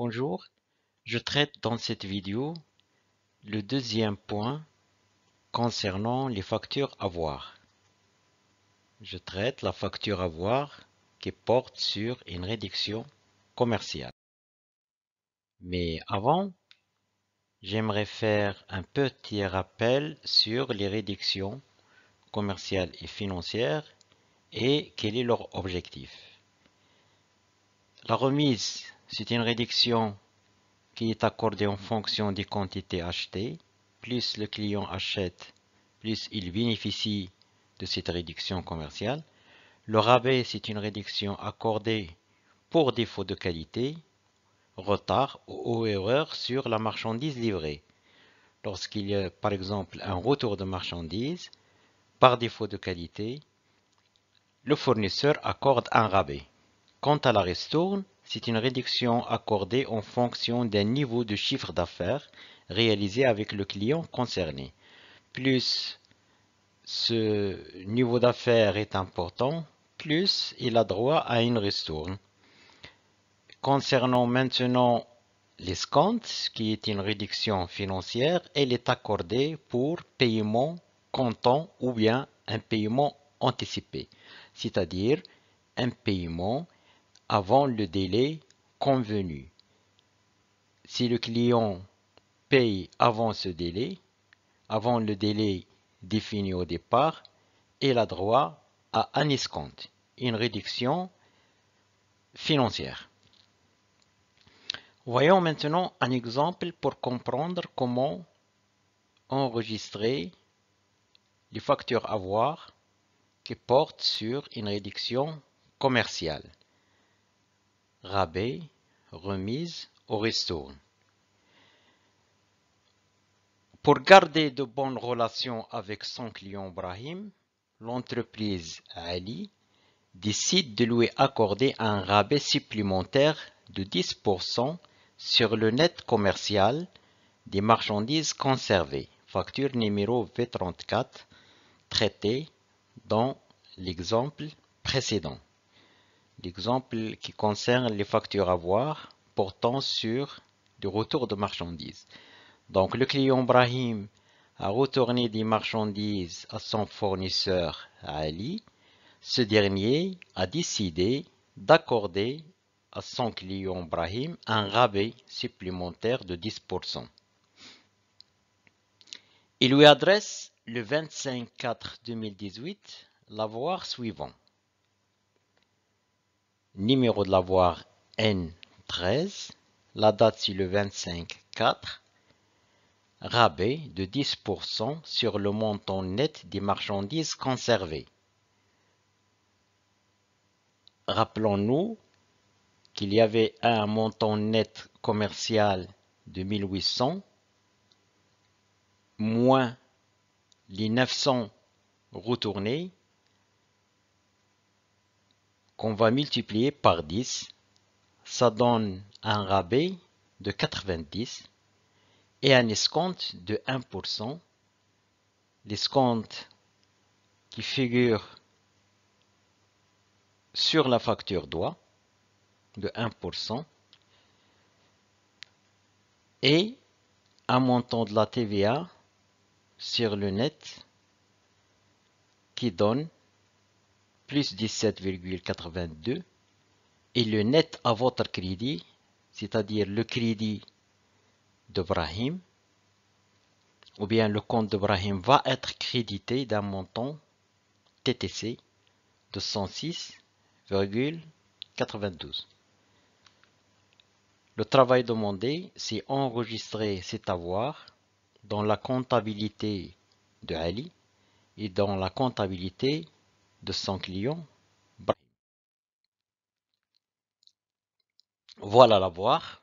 Bonjour, je traite dans cette vidéo le deuxième point concernant les factures à voir. Je traite la facture à voir qui porte sur une réduction commerciale. Mais avant, j'aimerais faire un petit rappel sur les réductions commerciales et financières et quel est leur objectif. La remise, c'est une réduction qui est accordée en fonction des quantités achetées. Plus le client achète, plus il bénéficie de cette réduction commerciale. Le rabais, c'est une réduction accordée pour défaut de qualité, retard ou erreur sur la marchandise livrée. Lorsqu'il y a par exemple un retour de marchandise, par défaut de qualité, le fournisseur accorde un rabais. Quant à la ristourne, c'est une réduction accordée en fonction d'un niveau de chiffre d'affaires réalisé avec le client concerné. Plus ce niveau d'affaires est important, plus il a droit à une ristourne. Concernant maintenant l'escompte, qui est une réduction financière, elle est accordée pour paiement comptant ou bien un paiement anticipé, c'est-à-dire un paiement avant le délai convenu. Si le client paye avant ce délai, avant le délai défini au départ, il a droit à un escompte, une réduction financière. Voyons maintenant un exemple pour comprendre comment enregistrer les factures à voir qui portent sur une réduction commerciale. Rabais, remise ou ristourne. Pour garder de bonnes relations avec son client Brahim, l'entreprise Ali décide de lui accorder un rabais supplémentaire de 10% sur le net commercial des marchandises conservées. Facture numéro V34, traitée dans l'exemple précédent. L'exemple qui concerne les factures à voir portant sur le retour de marchandises. Donc le client Brahim a retourné des marchandises à son fournisseur Ali. Ce dernier a décidé d'accorder à son client Brahim un rabais supplémentaire de 10%. Il lui adresse le 25/4/2018 l'avoir suivant. Numéro de l'avoir N13, la date c'est le 25/4, rabais de 10% sur le montant net des marchandises conservées. Rappelons-nous qu'il y avait un montant net commercial de 1800 moins les 900 retournés qu'on va multiplier par 10. Ça donne un rabais de 90 et un escompte de 1%. L'escompte qui figure sur la facture doit de 1% et un montant de la TVA sur le net qui donne plus 17,82 et le net à votre crédit, c'est-à-dire le crédit de Brahim, ou bien le compte de Brahim va être crédité d'un montant TTC de 106,92. Le travail demandé, c'est enregistrer cet avoir dans la comptabilité de Ali et dans la comptabilité de son client Brahim. Voilà l'avoir.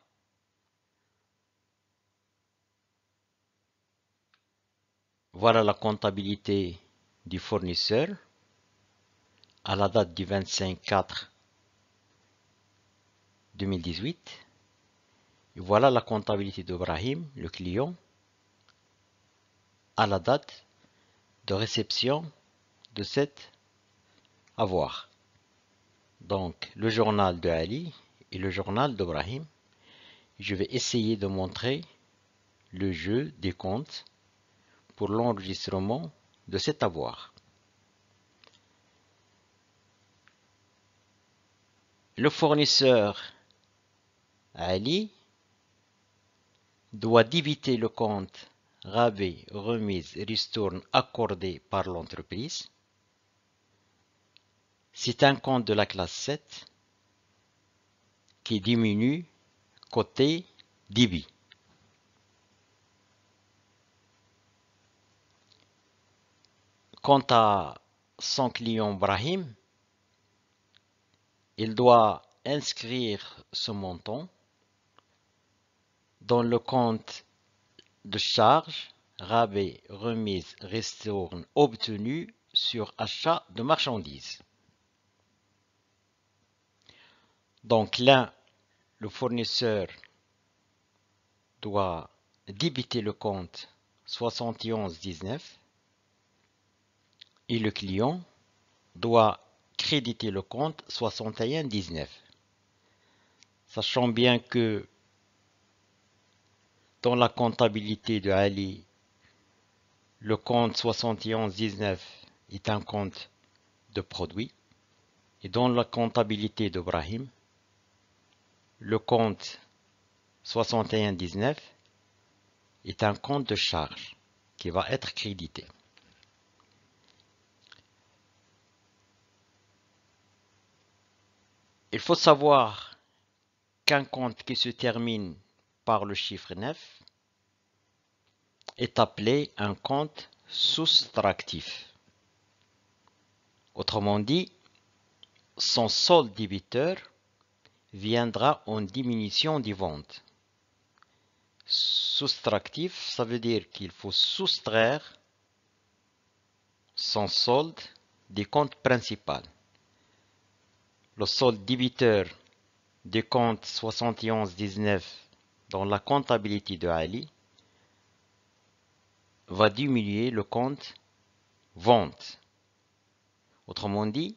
Voilà la comptabilité du fournisseur à la date du 25/4/2018. Et voilà la comptabilité d'Ibrahim, le client, à la date de réception de cet avoir. Donc, le journal de Ali et le journal d'Ibrahim. Je vais essayer de montrer le jeu des comptes pour l'enregistrement de cet avoir. Le fournisseur Ali doit débiter le compte rabais, remise, ristourne accordé par l'entreprise. C'est un compte de la classe 7 qui diminue côté débit. Quant à son client Brahim, il doit inscrire ce montant dans le compte de charge, rabais, remise, ristourne obtenu sur achat de marchandises. Donc là, le fournisseur doit débiter le compte 71,19 et le client doit créditer le compte 61,19. Sachant bien que dans la comptabilité de Ali, le compte 71,19 est un compte de produit. Et dans la comptabilité de Brahim, le compte 61,19 est un compte de charge qui va être crédité. Il faut savoir qu'un compte qui se termine par le chiffre 9 est appelé un compte soustractif. Autrement dit, son solde débiteur viendra en diminution des ventes. Soustractif, ça veut dire qu'il faut soustraire son solde des comptes principaux. Le solde débiteur des comptes 71,19 dans la comptabilité de Ali va diminuer le compte vente. Autrement dit,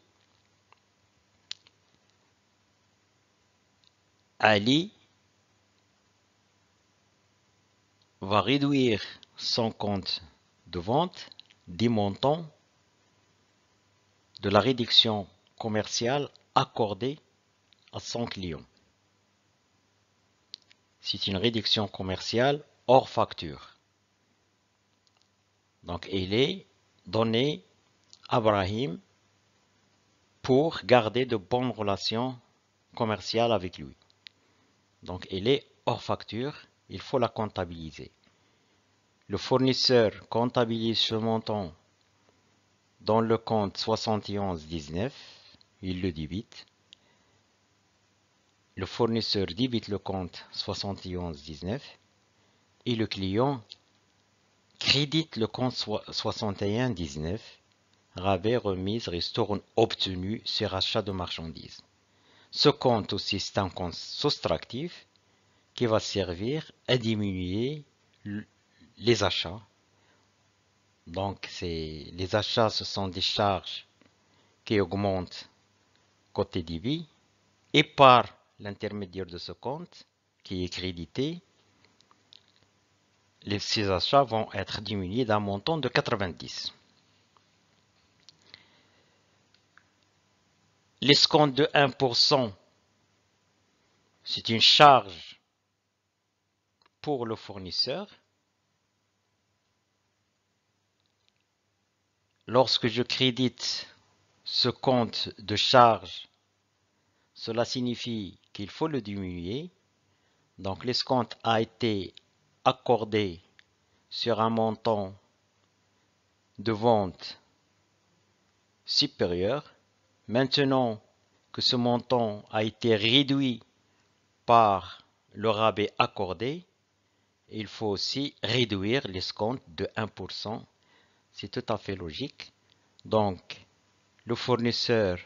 Ali va réduire son compte de vente des montants de la réduction commerciale accordée à son client. C'est une réduction commerciale hors facture. Donc, elle est donnée à Brahim pour garder de bonnes relations commerciales avec lui. Donc, elle est hors facture, il faut la comptabiliser. Le fournisseur comptabilise ce montant dans le compte 71,19, il le débite. Le fournisseur débite le compte 71,19 et le client crédite le compte 61,19, rabais, remise, ristourne obtenu sur achat de marchandises. Ce compte aussi, c'est un compte soustractif qui va servir à diminuer les achats. Donc, les achats, ce sont des charges qui augmentent côté débit et par l'intermédiaire de ce compte qui est crédité, ces achats vont être diminués d'un montant de 90. L'escompte de 1%, c'est une charge pour le fournisseur. Lorsque je crédite ce compte de charge, cela signifie qu'il faut le diminuer. Donc l'escompte a été accordé sur un montant de vente supérieur. Maintenant que ce montant a été réduit par le rabais accordé, il faut aussi réduire l'escompte de 1%. C'est tout à fait logique. Donc, le fournisseur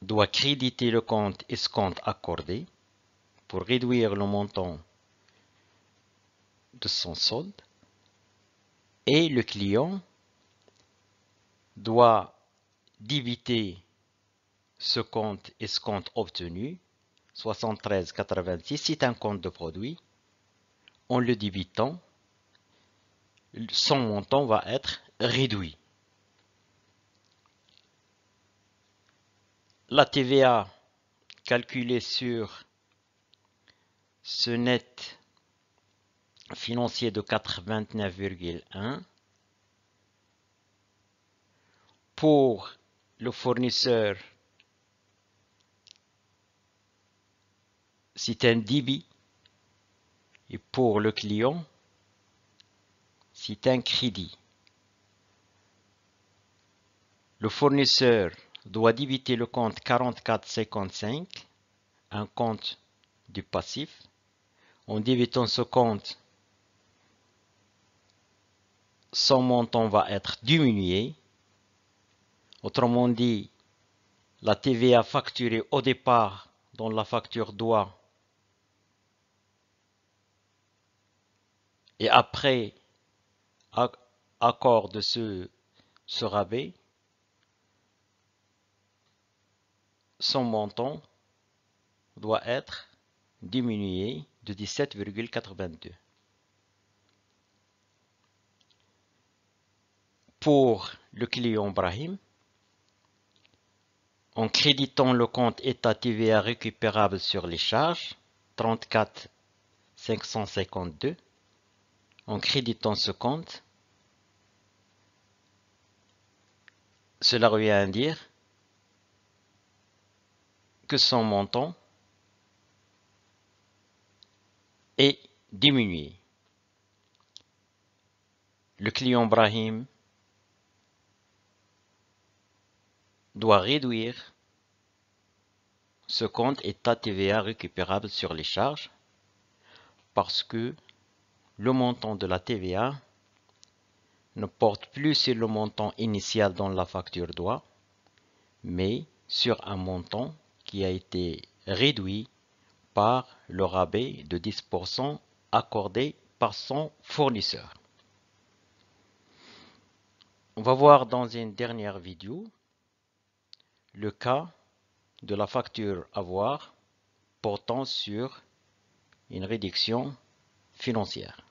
doit créditer le compte escompte accordé pour réduire le montant de son solde. Et le client doit débiter ce compte escompte obtenu 73,86, c'est un compte de produit. En le débitant, son montant va être réduit. La TVA calculée sur ce net financier de 89,1 pour le fournisseur, c'est un débit, et pour le client, c'est un crédit. Le fournisseur doit débiter le compte 44,55, un compte du passif. En débitant ce compte, son montant va être diminué. Autrement dit, la TVA facturée au départ dans la facture doit et après accord de ce rabais, son montant doit être diminué de 17,82. Pour le client Brahim, en créditant le compte état TVA récupérable sur les charges, 34 552, en créditant ce compte, cela revient à dire que son montant est diminué. Le client Brahim doit réduire ce compte état TVA récupérable sur les charges parce que le montant de la TVA ne porte plus sur le montant initial dont la facture doit, mais sur un montant qui a été réduit par le rabais de 10% accordé par son fournisseur. On va voir dans une dernière vidéo le cas de la facture avoir portant sur une réduction financière.